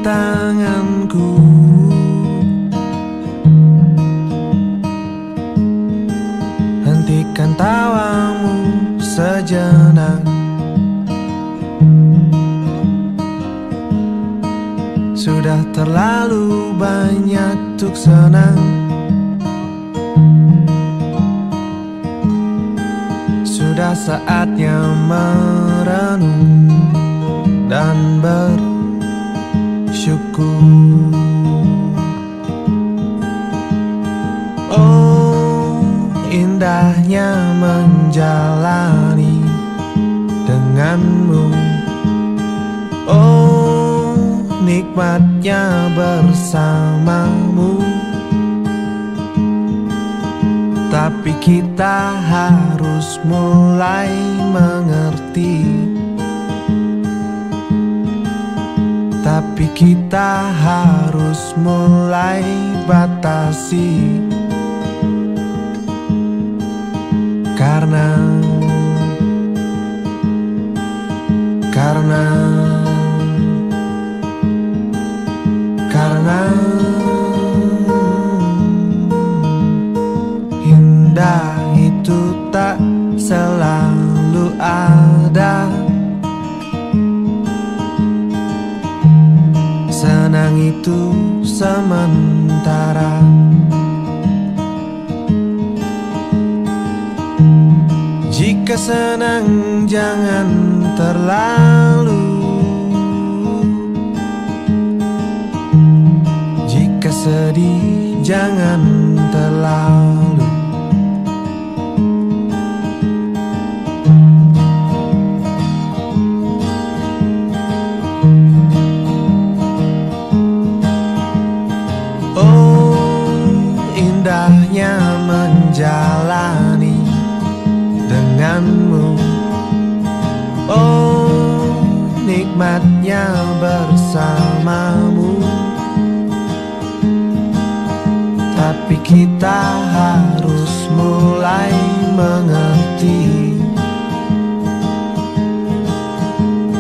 tanganku. Hentikan tawamu sejenak. Sudah terlalu banyak untuk senang. Sudah saatnya merenung dan bersyukur. Oh, indahnya menjalani denganmu. Oh, nikmatnya bersamamu. Tapi kita harus mulai mengerti. Tapi kita harus mulai batasi. Karena indah itu tak selalu ada. Senang itu sementara. Jika senang jangan terlalu. Jika sedih jangan terlalu. Indahnya menjalani denganmu. Oh, nikmatnya bersamamu. Tapi kita harus mulai mengerti.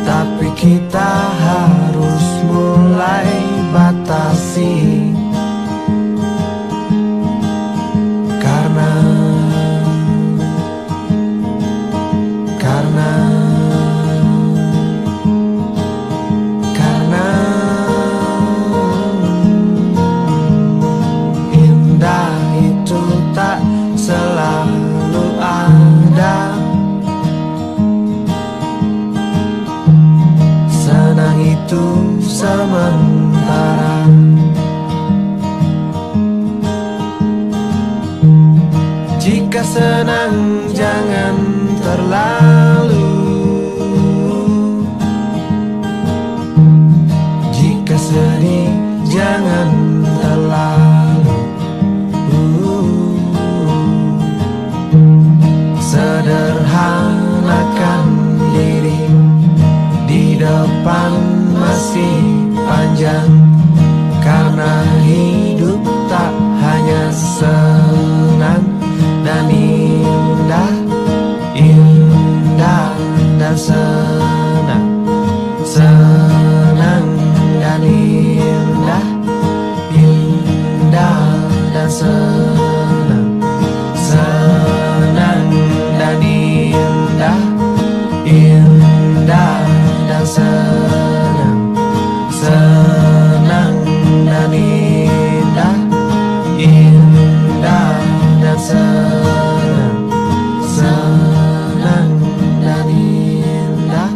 Tapi kita harus mulai batasi. Sementara. Jika senang jangan terlalu. Jika sedih jangan terlalu. Sederhanakan diri. Di depan masih panjang. Karena hidup tak hanya senang dan indah. Indah dan senang. Senang dan indah. Indah dan senang. Senang dan indah. Indah dan senang. Senang dan indah. Indah dan senang. Senang dan indah.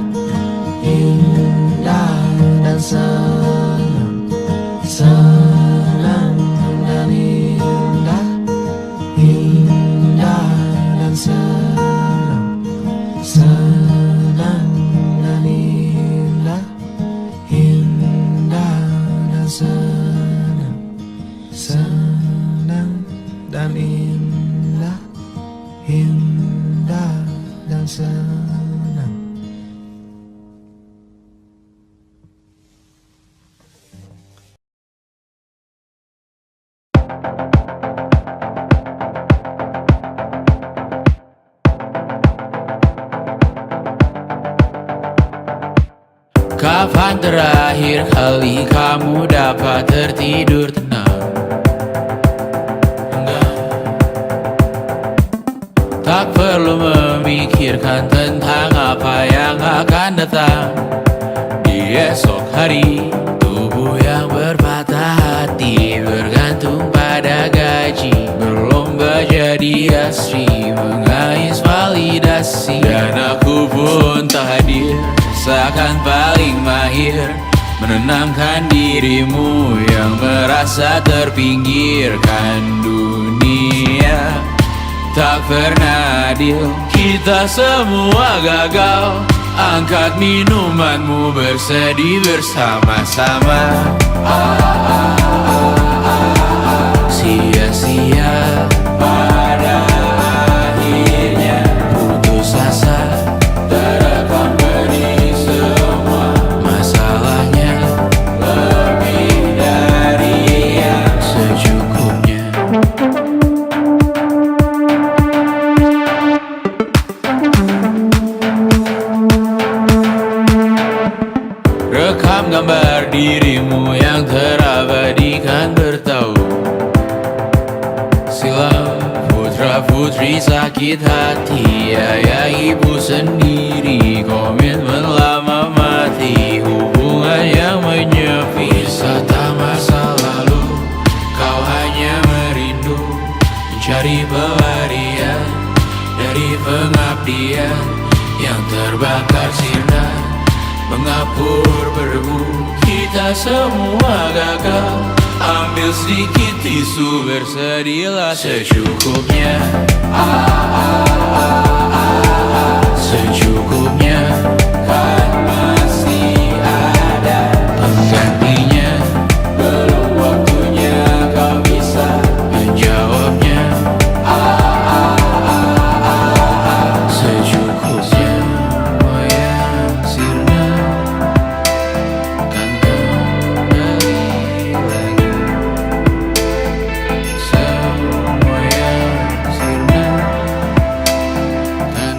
Indah dan senang. Senang dan indah. Indah dan senang. Senang dan indah. Indah dan senang. Senang dan indah. Indah dan senang. Kapan terakhir kali kamu dapat tertidur tenang? Enggak. Tak perlu memikirkan tentang apa yang akan datang di esok hari. Tubuh yang berpatah hati bergantung pada gaji, berlomba jadi asri, mengais validasi. Dan aku pun tak hadir, seakan paling mahir menenangkan dirimu yang merasa terpinggirkan. Dunia tak pernah adil, kita semua gagal. Angkat minumanmu, bersedih bersama-sama. Sia-sia pada akhirnya putus asa, terekam benih semua. Masalahnya lebih dari yang secukupnya. Rekam gambar dirimu yang terabadikan bertahun silam. Putra putri sakit hati, ayah ibu sendiri, komitmen lama mati, hubungan yang menyepi. Wisata masa lalu, kau hanya merindu, mencari pelarian dari pengabdian yang terbakar sirna, mengapur berdebu. Kita semua gagal, ambil sedikit tisu, bersedihlah secukupnya. Secukupnya, kan masih ada penggantinya. Belum waktunya kau bisa menjawabnya. Secukupnya, wayang sirna kan kembali lagi. Semua yang sirna kan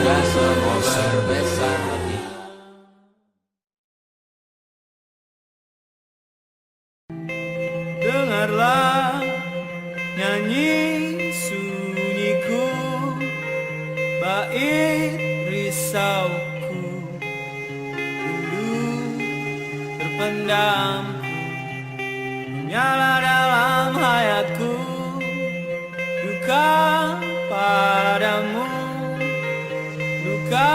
semoga semua berbesar hati. Dengarlah nyanyi sunyiku, bait risauku, rindu terpendam menyala dalam hayatku. Duka padamu, duka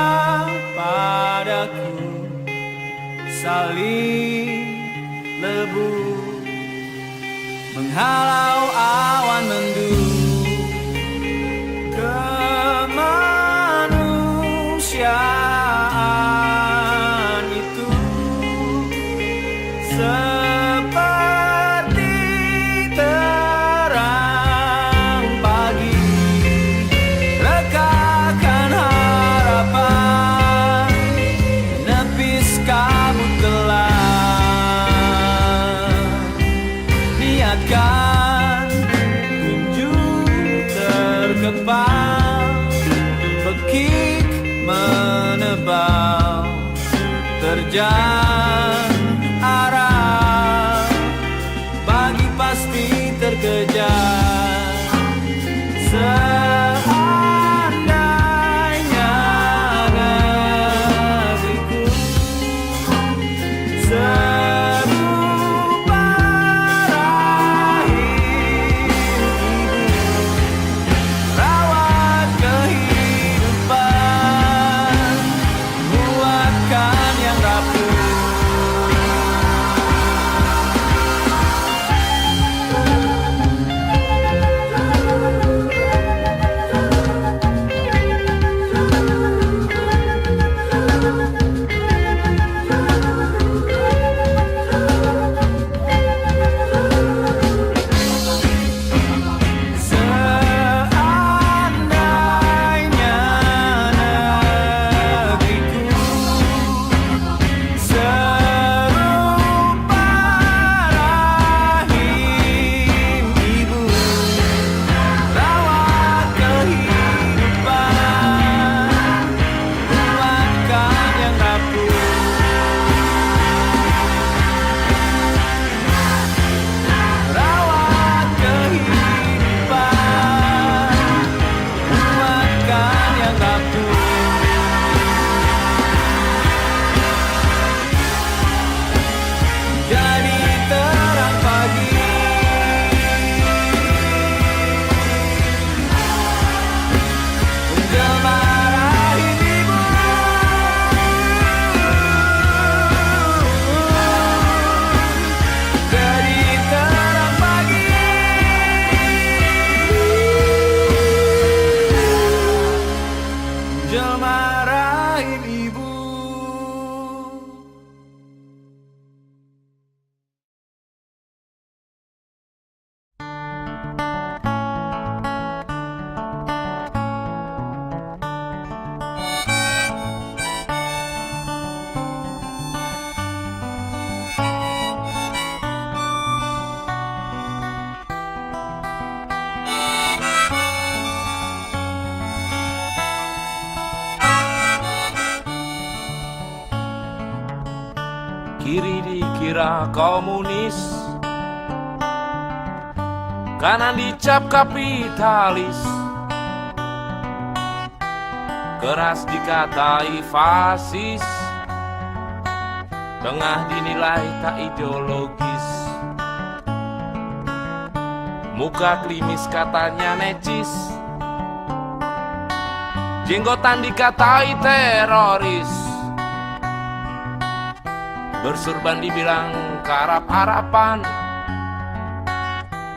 padaku, saling lebu menghalau awan mendung. Kemanusiaan itu seperti terang pagi, rekakan harapan, menepis kabut gelap. Niatkan kunjung terkepal, pekik menebal, terjang arah, pagi pasti terkejar. Seandainya negeriku serupa rahim ibu, rawat kehidupan, kuatkan yang rapuh. Seandainya negeriku serupa rahim ibu, rawat kehidupan, kuatkan yang rapuh. Rawat kehidupan, kuatkan yang rapuh. Jadi terang pagi, menjelma rahim ibu. Jadi terang pagi, menjelma rahim ibu. Kiri dikira komunis, kanan dicap kapitalis, keras dikatai fasis, tengah dinilai tak ideologis. Muka klimis katanya necis, jenggotan dikatai teroris, bersurban dibilang karap-harapan,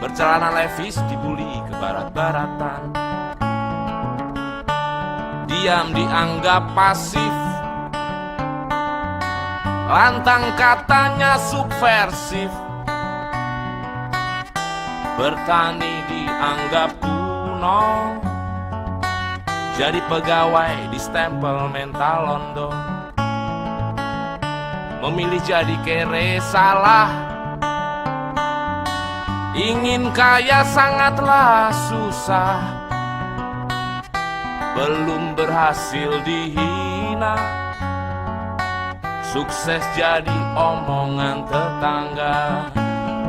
bercelana levis dibully ke barat-baratan. Diam dianggap pasif, lantang katanya subversif, bertani dianggap kuno, jadi pegawai di stempel mental londo. Memilih jadi kere salah, ingin kaya sangatlah susah. belum berhasil dihina, sukses jadi omongan tetangga.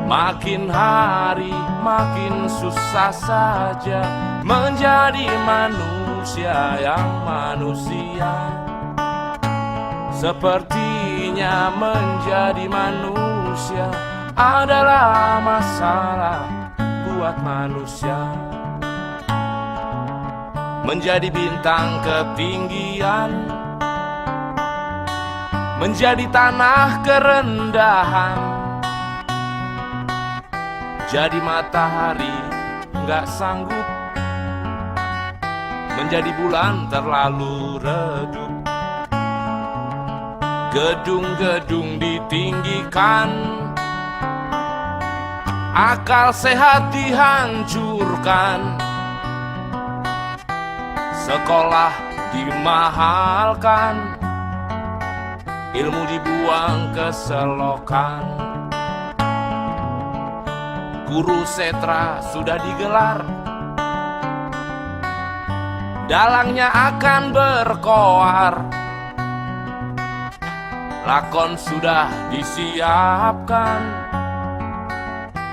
Makin hari makin susah saja menjadi manusia yang manusia. Sepertinya menjadi manusia adalah masalah buat manusia. Menjadi bintang ketinggian, menjadi tanah kerendahan, jadi matahari nggak sanggup, menjadi bulan terlalu redup. Gedung-gedung ditinggikan, akal sehat dihancurkan, sekolah dimahalkan, ilmu dibuang ke selokan. Guru setra sudah digelar, dalangnya akan berkoar. Lakon sudah disiapkan,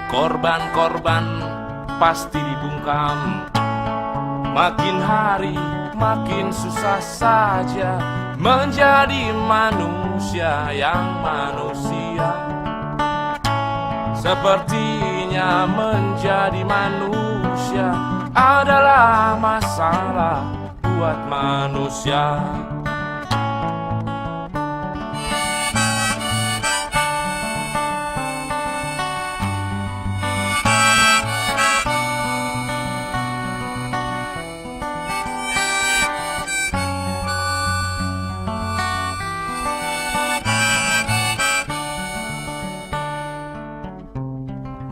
korban-korban pasti dibungkam. Makin hari makin susah saja menjadi manusia yang manusia. Sepertinya menjadi manusia adalah masalah buat manusia.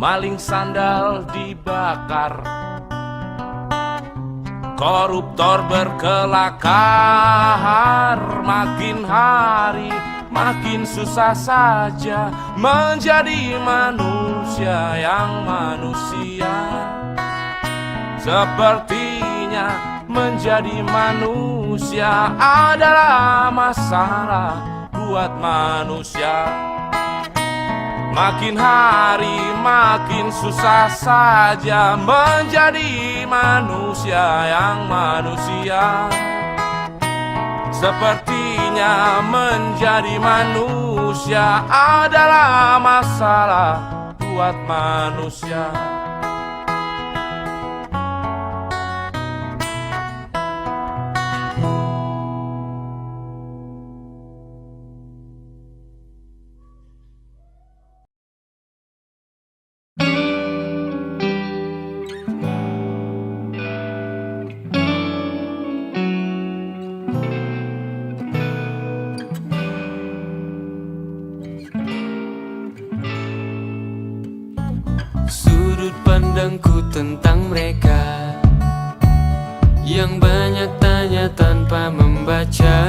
Maling sandal dibakar, koruptor berkelakar. Makin hari makin susah saja menjadi manusia yang manusia. Sepertinya menjadi manusia adalah masalah buat manusia. Makin hari makin susah saja menjadi manusia yang manusia. Sepertinya menjadi manusia adalah masalah buat manusia. Sudut pandangku tentang mereka yang banyak tanya tanpa membaca.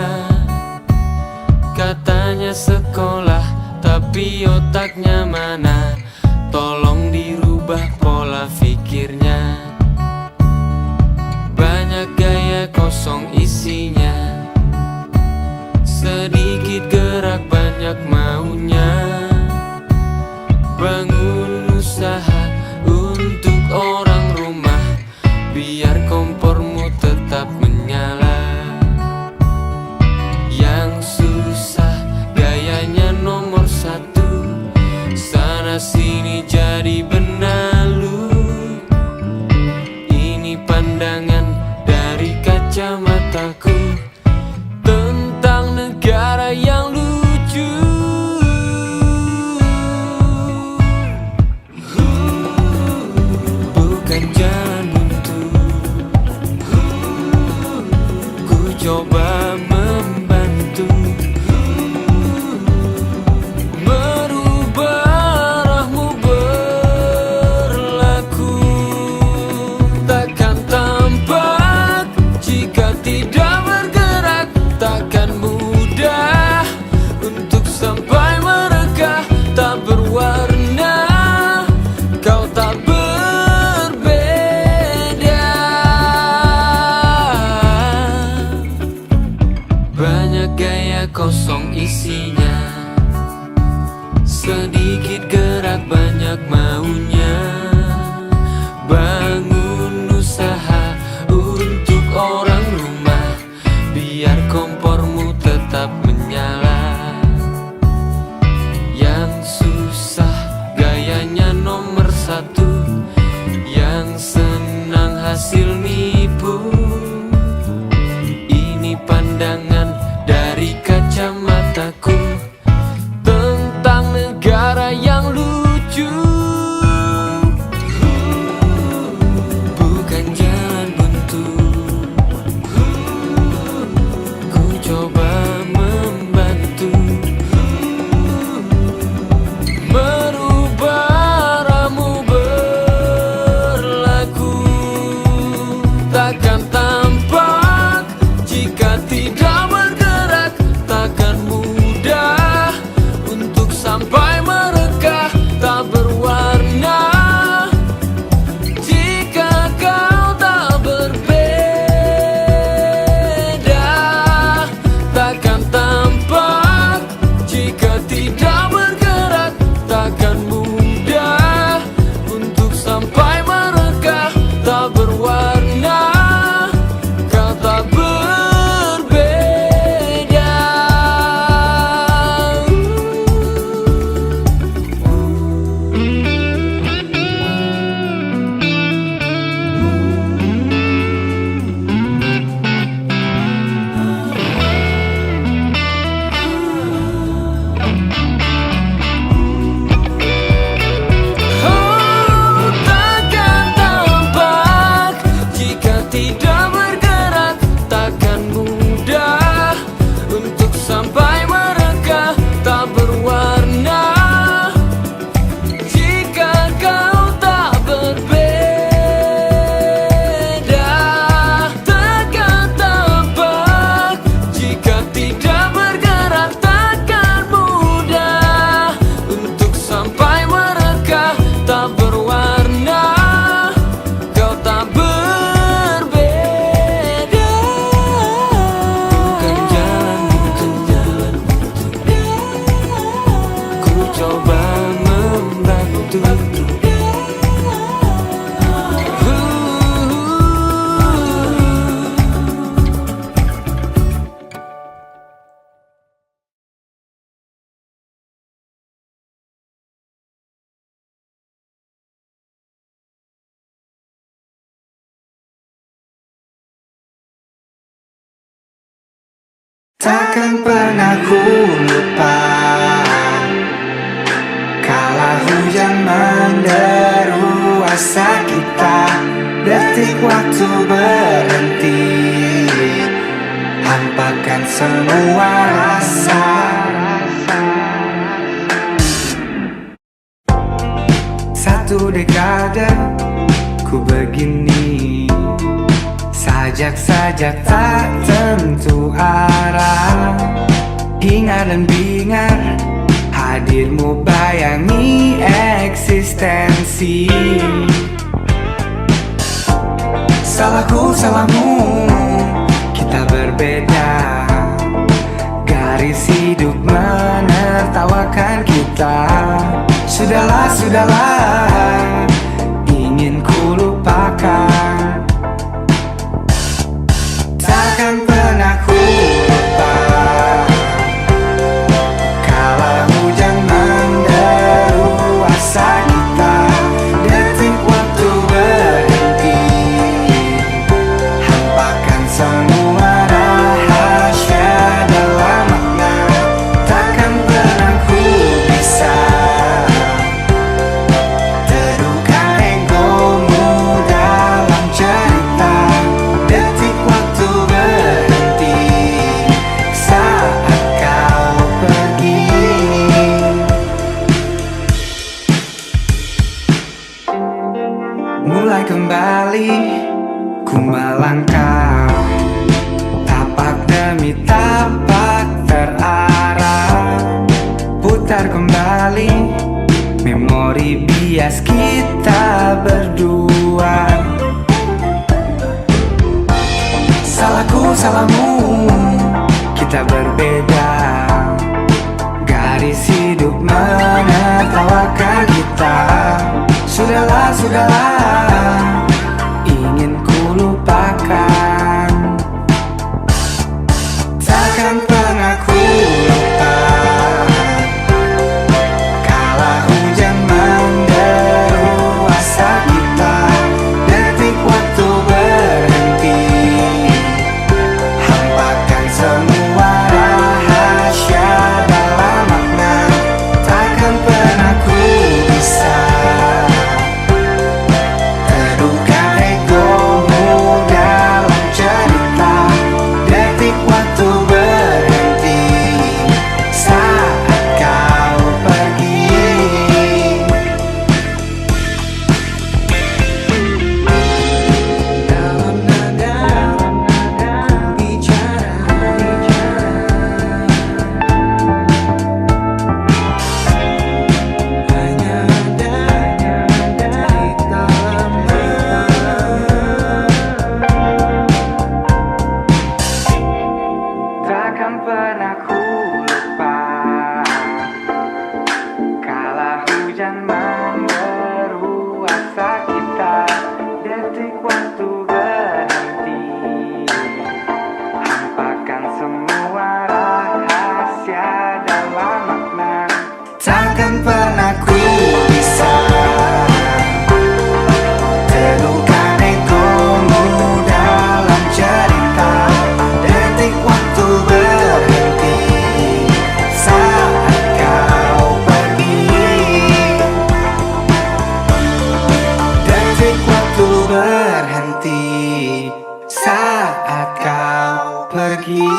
Katanya sekolah tapi otaknya mana? Tolong dirubah pola pikirnya. Banyak gaya kosong isinya, sedikit gerak banyak maunya. Bangun usaha untuk orang rumah, biar kompormu tetap menyala. Yang susah gayanya nomor satu, sana sini jadi benalu. Banyak gaya kosong isinya, sedikit gerak banyak maunya. Bangun usaha untuk orang rumah, biar kompormu tetap menyala. Yang susah gayanya nomor satu, yang senang hasil nipu. Ini pandangan dari kacamataku tentang negara yang lucu. Bukan jalan buntu, ku coba membantu merubah ramu berlaku. Takkan tampak jika tidak bergerak, takkan mudah untuk sampai mereka. Tak berwarna jika kau tak berbeda, takkan tampak jika tidak bergerak, takkan mudah untuk sampai mereka. Tak berwarna, kau tak berbeda. Oh, takkan tampak jika tidak bergerak, takkan mudah untuk sampai mereka. Tak berwarna jika kau tak berbeda, takkan tampak jika tidak bergerak, takkan mudah untuk sampai mereka. Tak berwarna, kau tak berbeda. Bukan jalan buntu, ku coba membantu. Takkan pernah ku lupa kala hujan menderu asa kita. Detik waktu berhenti, hampakan semua rasa. Satu dekade ku begini, sajak-sajak tak tentu arah. Hingar dan bingar, hadirmu bayangi eksistensi. Salahku, salahmu, kita berbeda. Garis hidup menertawakan kita. Sudahlah, sudahlah, ingin ku lupakan. Takkan pernah ku lupa kala hujan menderu asa kita. Detik waktu berhenti, hampakan semua rahasia dalam makna. Takkan pernah ku bisa teduhkan egomu dalam cerita. Detik waktu berhenti saat kau pergi. Mulai kembali ku melangkah, tapak demi tapak terarah. Putar kembali memori bias kita berdua. Salahku, salahmu, kita berbeda. Garis hidup menertawakan kita. Sudahlah, sudahlah, ingin ku lupakan. Takkan pernah ku lupa kala hujan menderu asa kita. Detik waktu berhenti, hampakan semua rahasia dalam makna. Takkan pernah ku bisa teduhkan egomu dalam cerita. Detik waktu berhenti saat kau pergi. Dalam nada bicara, hanya ada titik dalam takkan pernah ku lupa kala hujan menderu asa kita. Detik waktu berhenti, hampakan semua rahasia dalam makna. Takkan pernah ku bisa teduhkan egomu dalam cerita. Detik waktu berhenti saat kau pergi. Detik waktu berhenti saat kau pergi.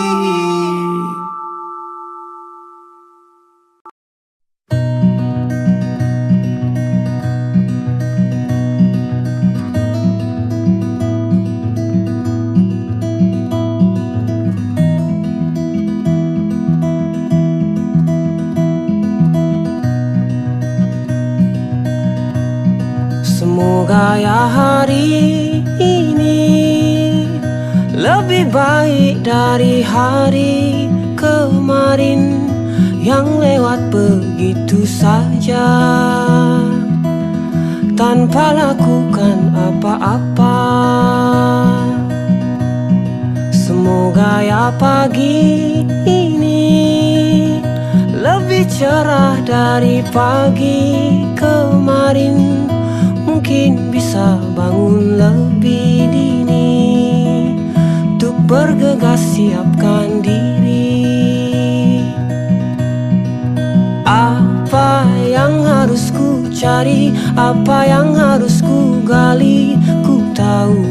Semoga ya hari ini lebih baik dari hari kemarin yang lewat begitu saja tanpa lakukan apa-apa. Semoga ya pagi ini lebih cerah dari pagi kemarin. Mungkin bisa bangun lebih dini untuk bergegas siapkan diri. Apa yang harus ku cari, apa yang harus ku gali, ku tahu.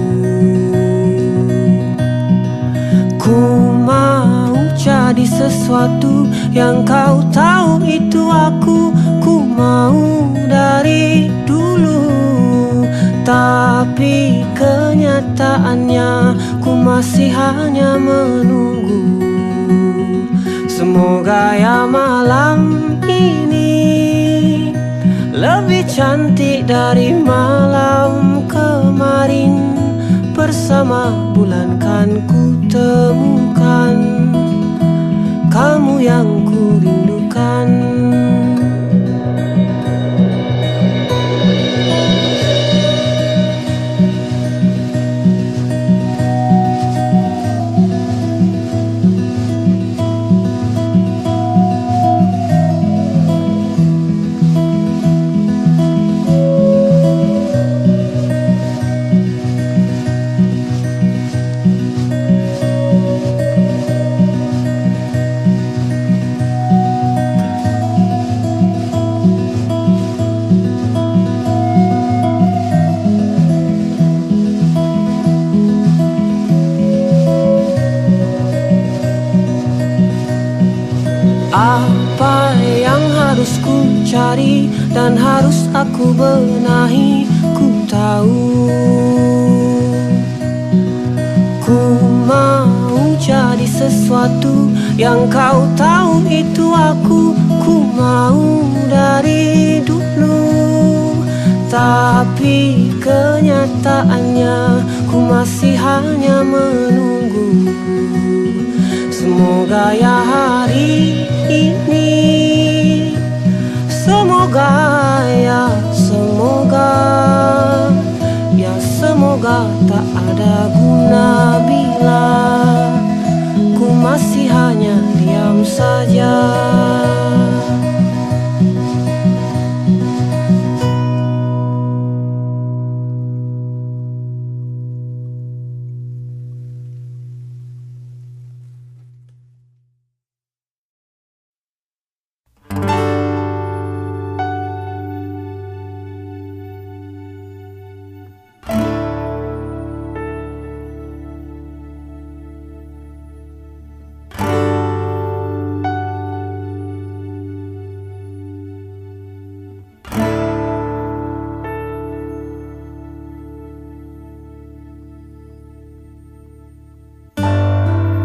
Ku mau jadi sesuatu yang kau tahu itu aku. Ku mau dari dulu, tapi kenyataannya ku masih hanya menunggu. Semoga ya malam ini lebih cantik dari malam kemarin. Bersama bulan kan ku temukan kamu yang ku rindukan. Apa yang harus ku cari dan harus aku benahi, ku tahu. Ku mau jadi sesuatu yang kau tahu itu aku. Ku mau dari dulu, tapi kenyataannya ku masih hanya menunggu. Semoga ya hari ini, semoga ya semoga, ya semoga tak ada guna bila ku masih hanya diam saja.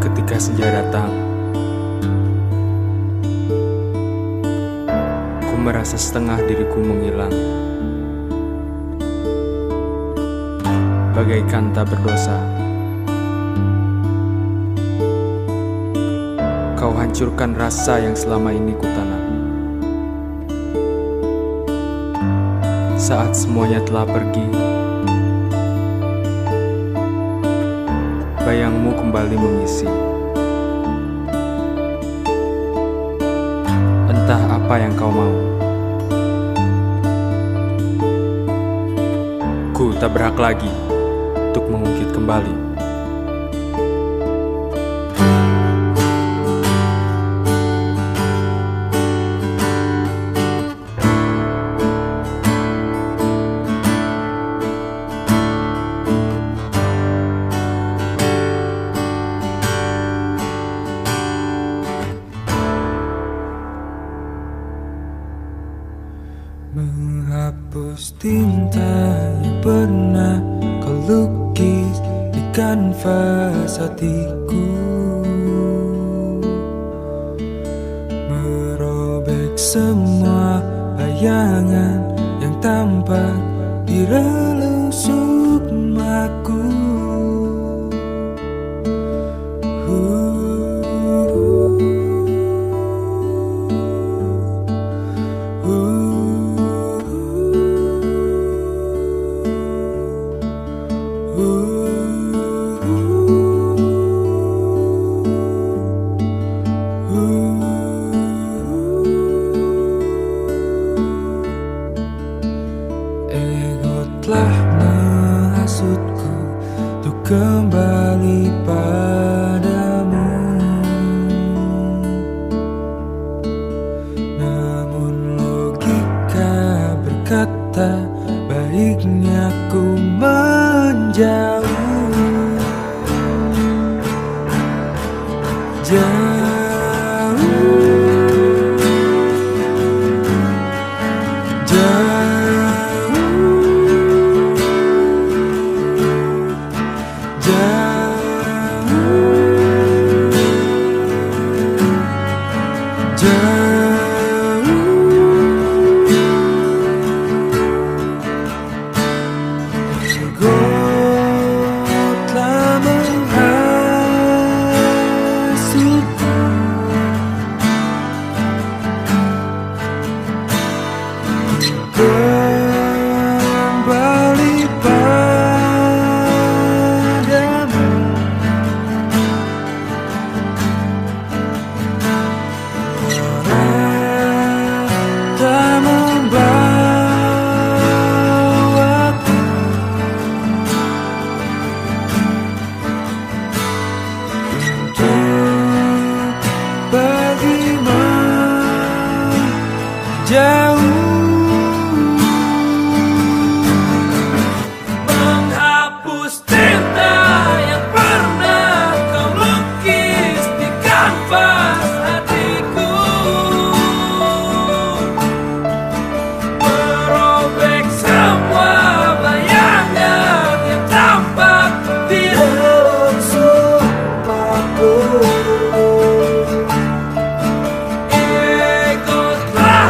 Ketika senja datang, ku merasa setengah diriku menghilang, bagaikan tak berdosa. Kau hancurkan rasa yang selama ini kutanam. Saat semuanya telah pergi, bayangmu kembali mengisi. Entah apa yang kau mau, ku tak berhak lagi untuk mengungkit kembali. Menghapus tinta yang pernah kau lukis di kanvas hatiku, merobek semua bayangan yang tampak di relung sukmaku. Ego telah menghasutku untuk kembali padamu, namun logika berkata baiknya ku menjauh. Kembali padamu, orang tak membawaku untuk pergi menjauh. Ego telah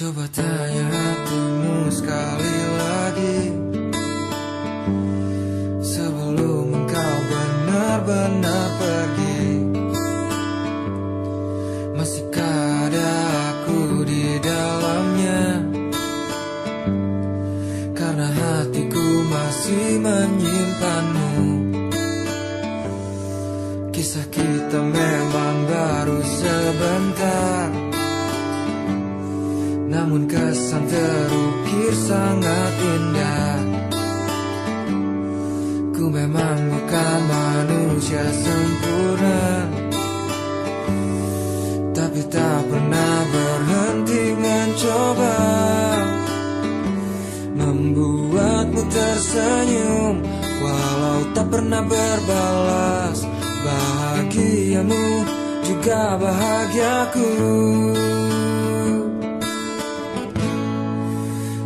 Coba tanya hatimu sekali lagi, sebelum engkau benar-benar pergi. Masihkah ada aku di dalamnya? Karena hatiku masih menyimpanmu. Kisah kita memang baru sebentar, namun kesan terukir sangat indah. Ku memang bukan manusia sempurna, tapi tak pernah berhenti mencoba membuatmu tersenyum, walau tak pernah berbalas. Bahagiamu juga bahagiaku.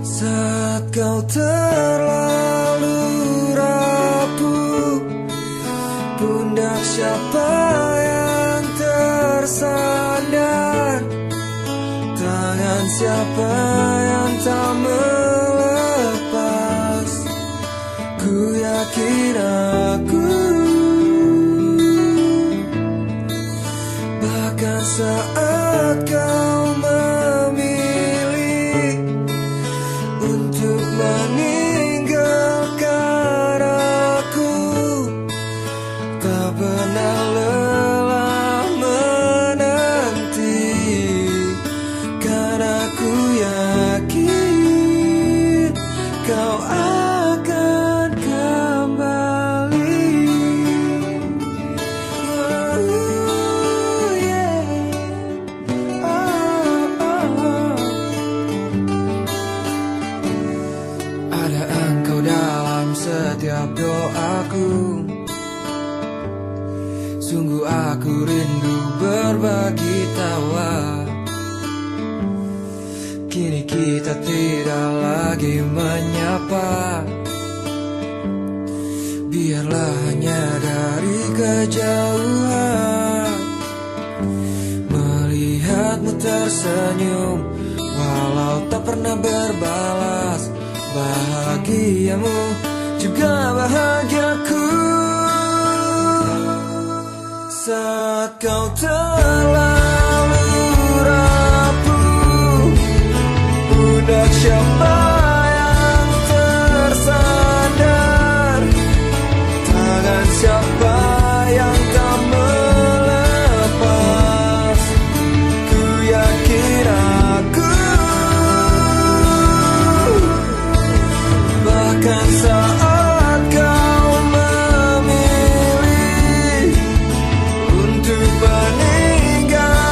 Saat kau terlalu rapuh, pundak siapa yang tersandar? Tangan siapa yang tak melepas? Ku yakin aku, bahkan saat kau memilih untuk meninggalkan aku, tak pernah lelah menanti, karena ku yakin kau akan kembali. Oh, yeah. Ada engkau dalam setiap doaku, sungguh aku rindu berbagi tawa. Kini kita tidak lagi menyapa, biarlah hanya dari kejauhan melihatmu tersenyum, walau tak pernah berbalas. Bahagiamu juga bahagiaku. Saat kau terlalu rapuh, pundak siapa yang tersandar? Tangan siapa yang tak melepas? Ku yakin aku, bahkan saat kau memilih untuk meninggalkan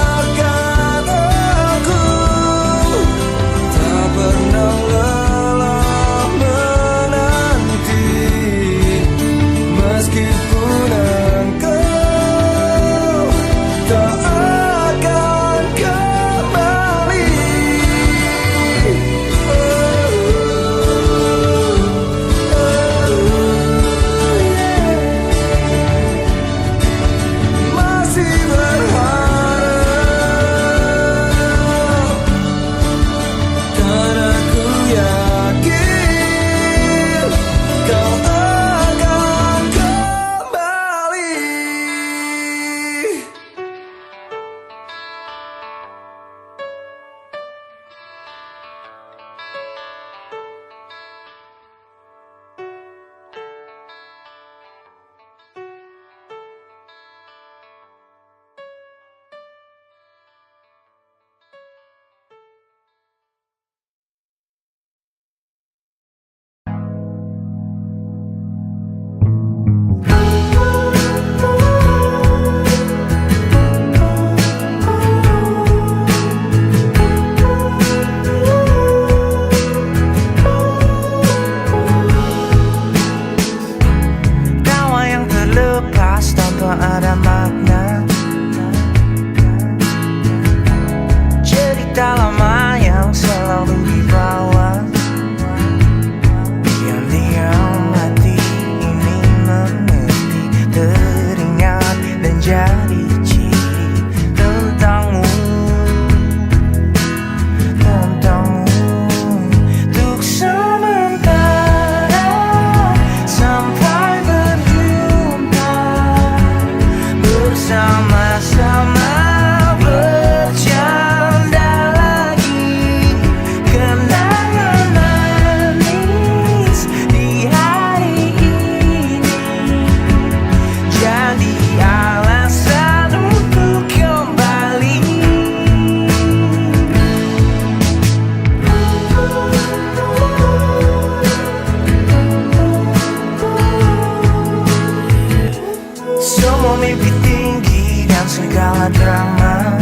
segala drama.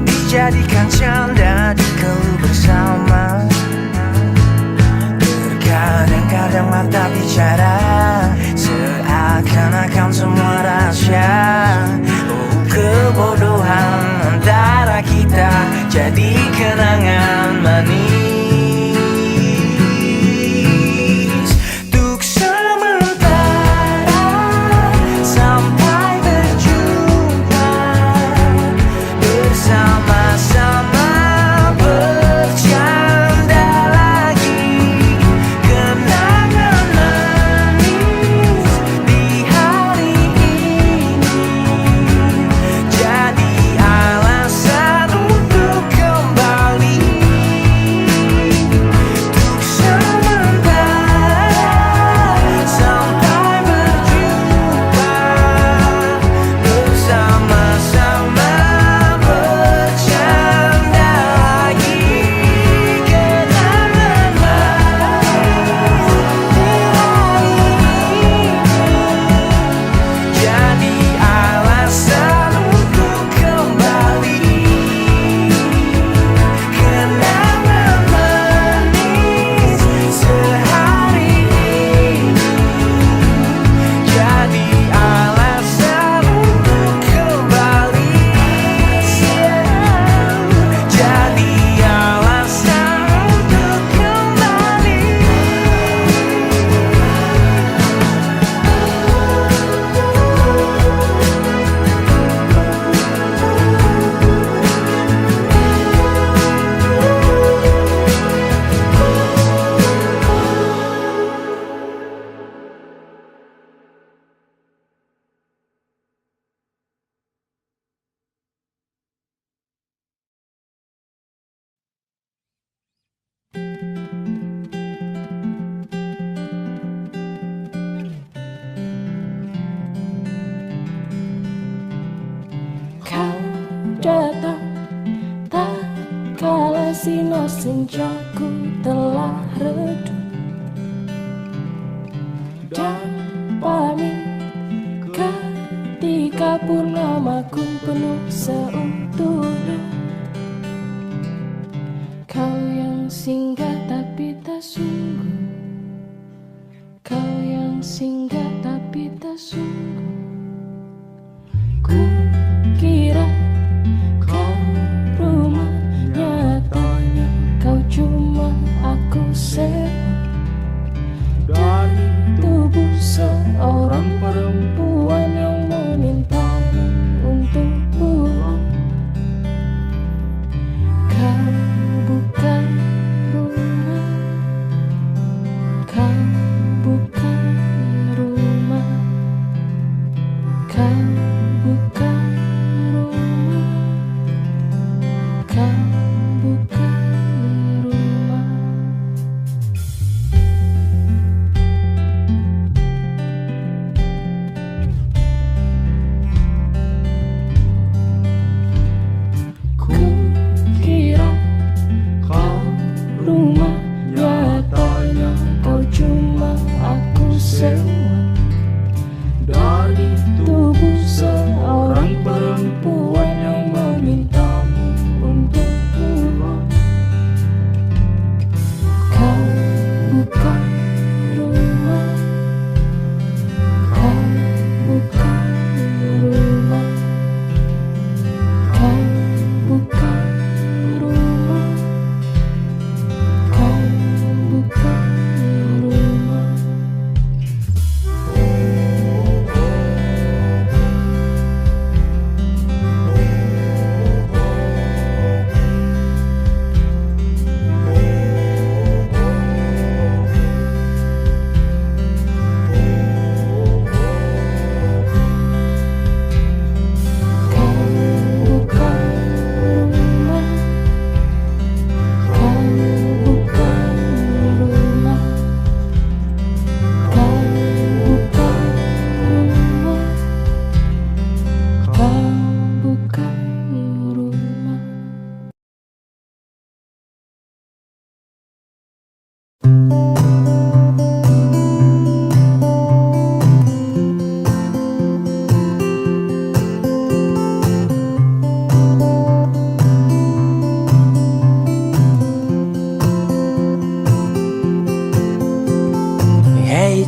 Dijadikan canda dikeluh bersama. Terkadang-kadang mata bicara seakan-akan semua rahasia. Oh, kebodohan antara kita jadi kenangan manis. Untuk sementara sampai berjumpa, bersama-sama bercanda lagi. Kenangan manis di hari ini jadi alasan untuk kembali. Untuk sementara sampai berjumpa, bersama-sama bercanda lagi. Kenangan manis di hari ini jadi alasan untuk kembali. Kenangan manis sehari ini jadi alasan untuk kembali. Jadi alasan untuk kembali. Kau datang tak kala sinar senjaku telah redup, dan pamit ketika purnamaku penuh seutuhnya. Kau yang singgah tapi tak sungguh, kau yang singgah tapi tak sungguh. Ku kira kau rumah, nyatanya kau cuma aku sewa dari tubuh seorang perempuan yang meminta untuk pulang. Kau bukan rumah, kau bukan rumah, kau bukan rumah, kau bukan rumah.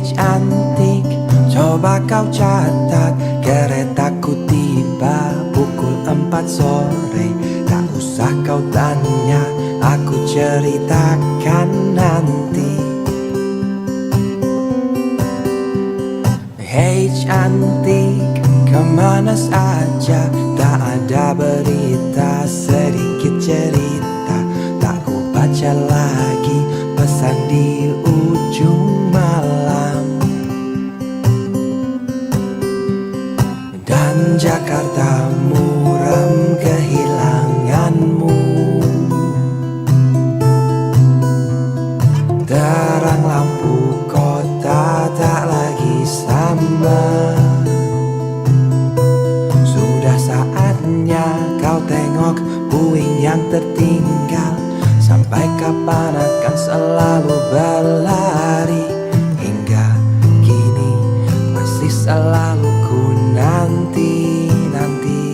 cantik, coba kau catat, keretaku tiba pukul 4 sore. Tak usah kau tanya, aku ceritakan nanti. Hei cantik, kemana saja? Tak ada berita, sedikit cerita. Tak ku baca lagi pesan di ujung malam. Dan Jakarta muram kehilanganmu. Terang lampu kota tak lagi sama. Sudah saatnya kau tengok puing yang tertinggal. Sampai kapan akan selalu berlari? Hingga kini masih selalu ku nanti-nanti.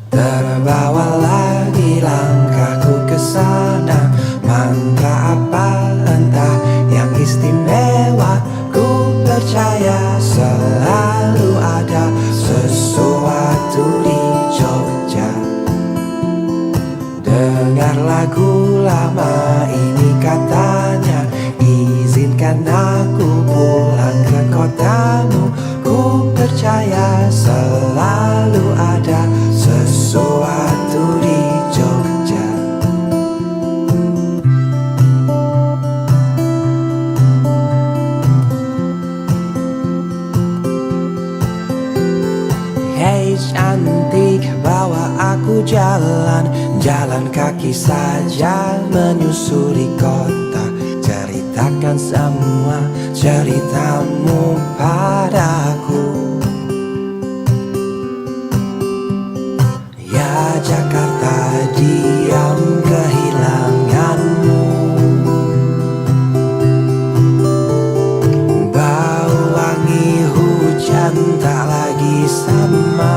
Terbawa lagi langkahku ke sana. Mantra apa entah yang istimewa. Ku percaya selalu ada sesuatu di Jogja. Dengar lagu lama ini katanya, izinkan aku pulang ke kotamu. Ku percaya selalu ada sesuatu di Jogja. Hei cantik, bawa aku jalan. Jalan kaki saja menyusuri kota. Ceritakan semua ceritamu padaku. Ya Jakarta, diam kehilanganmu. Bau wangi hujan tak lagi sama.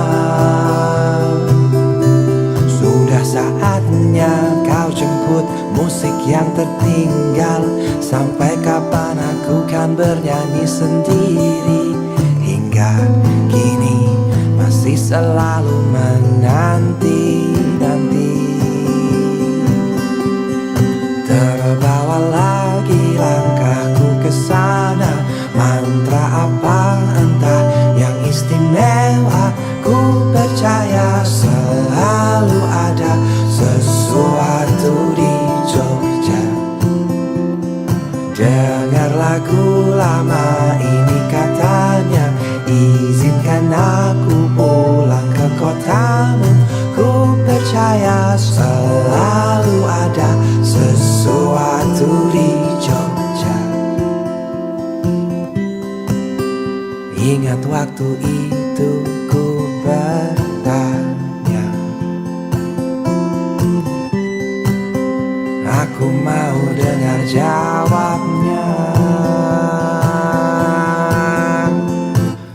Sudah saatnya kau jemput musik yang tertinggal. Sampai kapan aku kan bernyanyi sendiri? Hingga kini masih selalu menanti-nanti. Terbawa lagi langkahku ke sana. Mantra apa entah yang istimewa. Ku percaya selalu ada sesuatu di Jogja. Dengar lagu lama ini katanya, izinkan aku pulang ke kotamu. Ku percaya selalu ada sesuatu di Jogja. Ingat waktu itu ku bertanya, aku mau dengar jawabnya.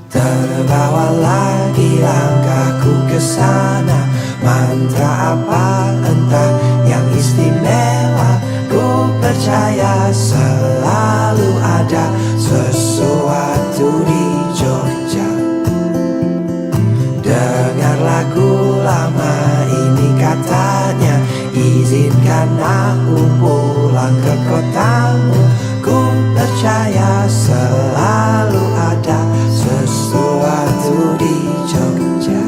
Terbawa lagi langkahku ke sana. Mantra apa entah yang istimewa. Ku percaya selalu ada sesuatu di Jogja. Dengar lagu lama ini katanya, izinkan aku pulang ke kotamu. Ku percaya selalu ada sesuatu di Jogja.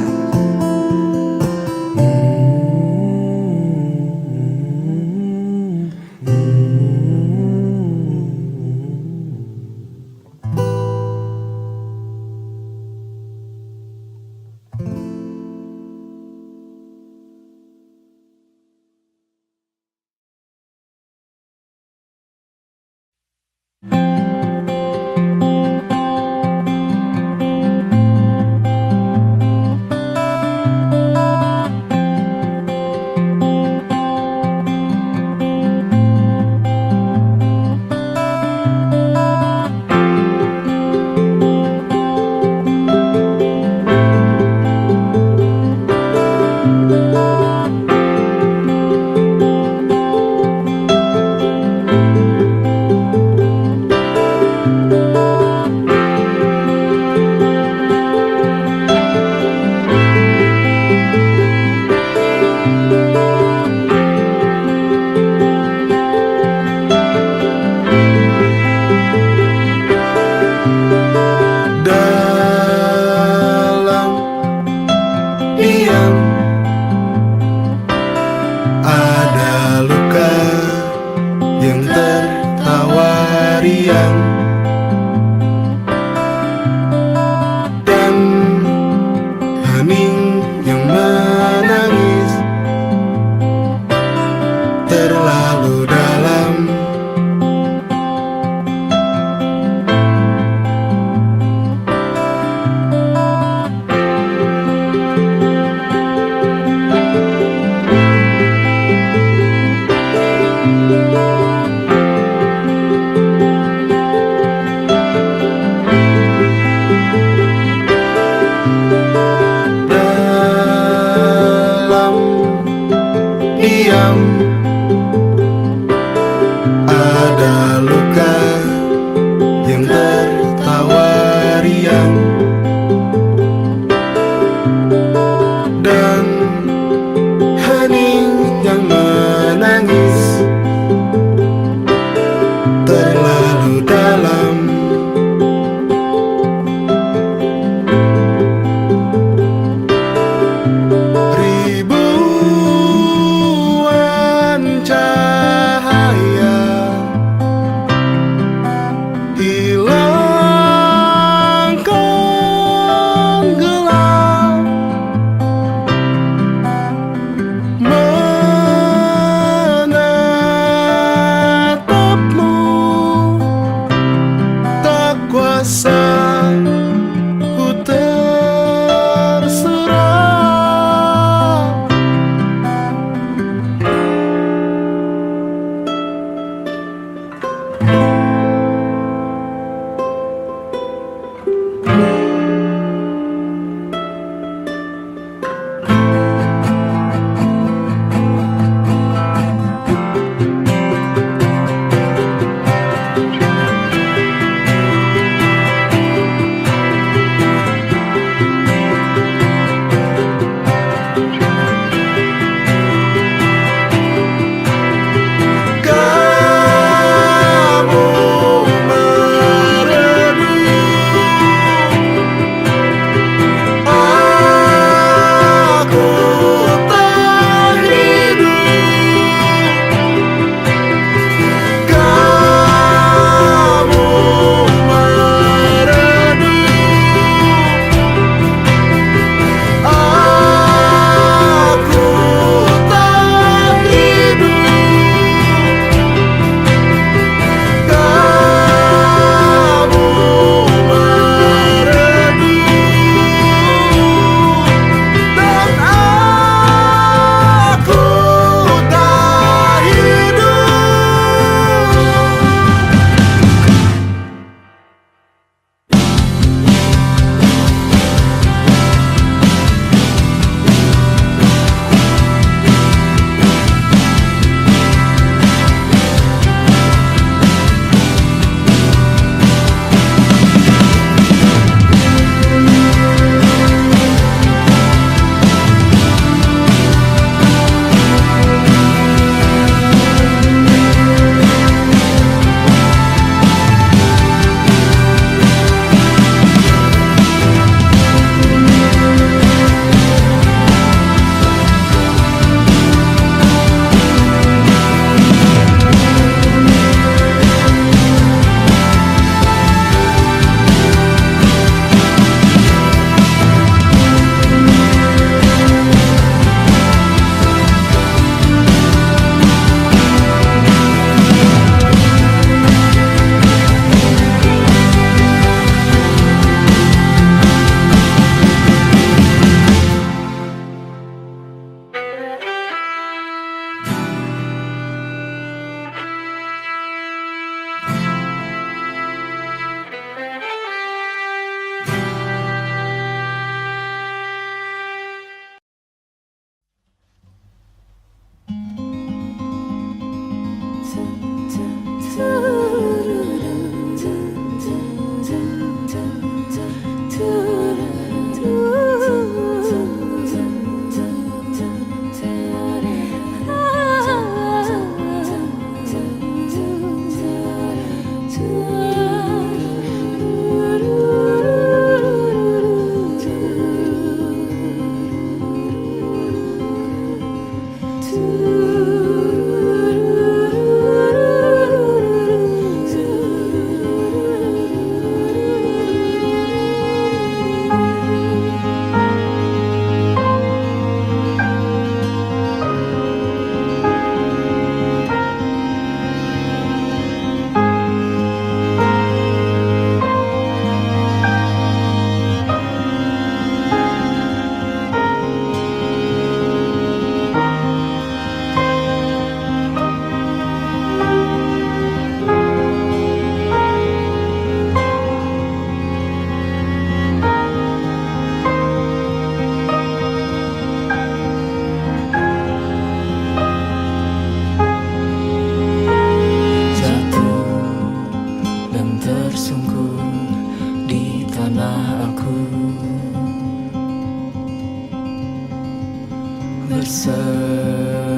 Berselimut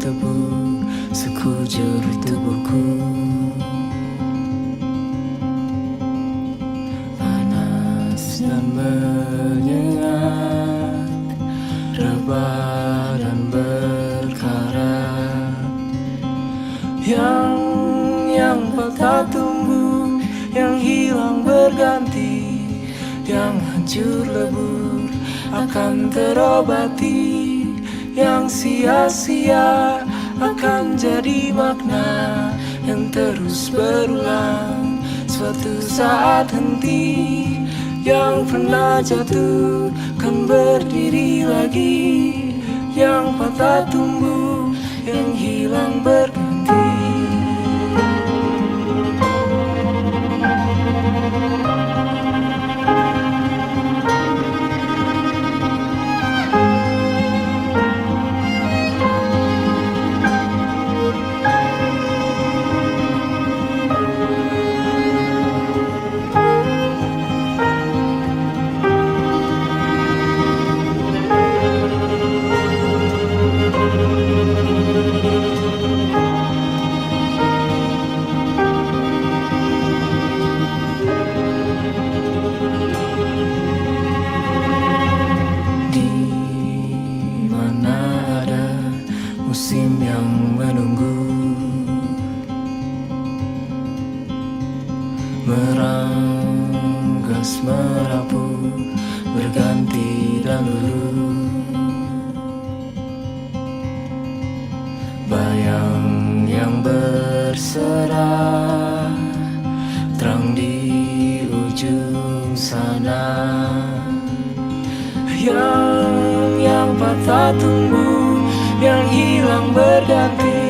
tebu sekujur tubuhku, panas dan menyengat, rebah dan berkarat. Yang patah tumbuh, yang hilang berganti, yang hancur lebur akan terobati, yang sia-sia akan jadi makna yang terus berulang. Suatu saat henti, yang pernah jatuh kan berdiri lagi, yang patah tumbuh, yang hilang berganti. Musim yang menunggu, meranggas merapu, berganti dan luluh. Bayang yang berserah, terang di ujung sana. Yang patah tumbuh, yang hilang berganti,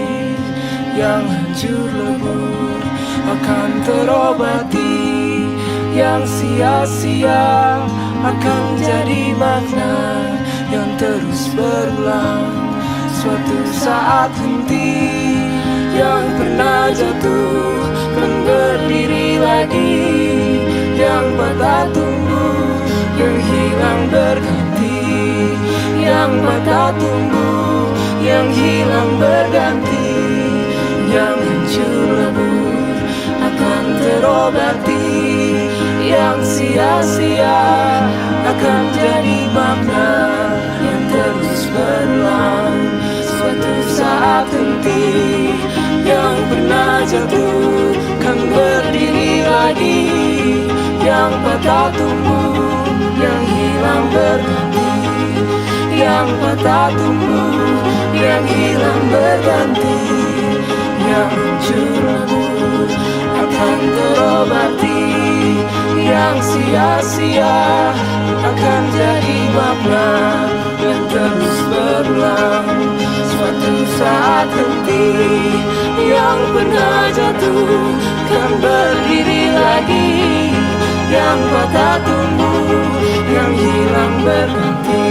yang hancur lebur akan terobati, yang sia-sia akan jadi makna yang terus berulang. Suatu saat henti, yang pernah jatuh kan berdiri lagi, yang patah tumbuh, yang hilang berganti, yang patah tumbuh, yang hilang berganti, yang hancur lebur akan terobati, yang sia-sia akan jadi makna yang terus berulang. Suatu saat henti, yang pernah jatuh kan berdiri lagi, yang patah tumbuh, yang hilang berganti, yang patah tumbuh, yang hilang berganti, yang hancur lebur akan terobati, yang sia-sia akan jadi makna yang terus berulang. Suatu saat henti, yang pernah jatuh kan berdiri lagi, yang patah tumbuh, yang hilang berganti,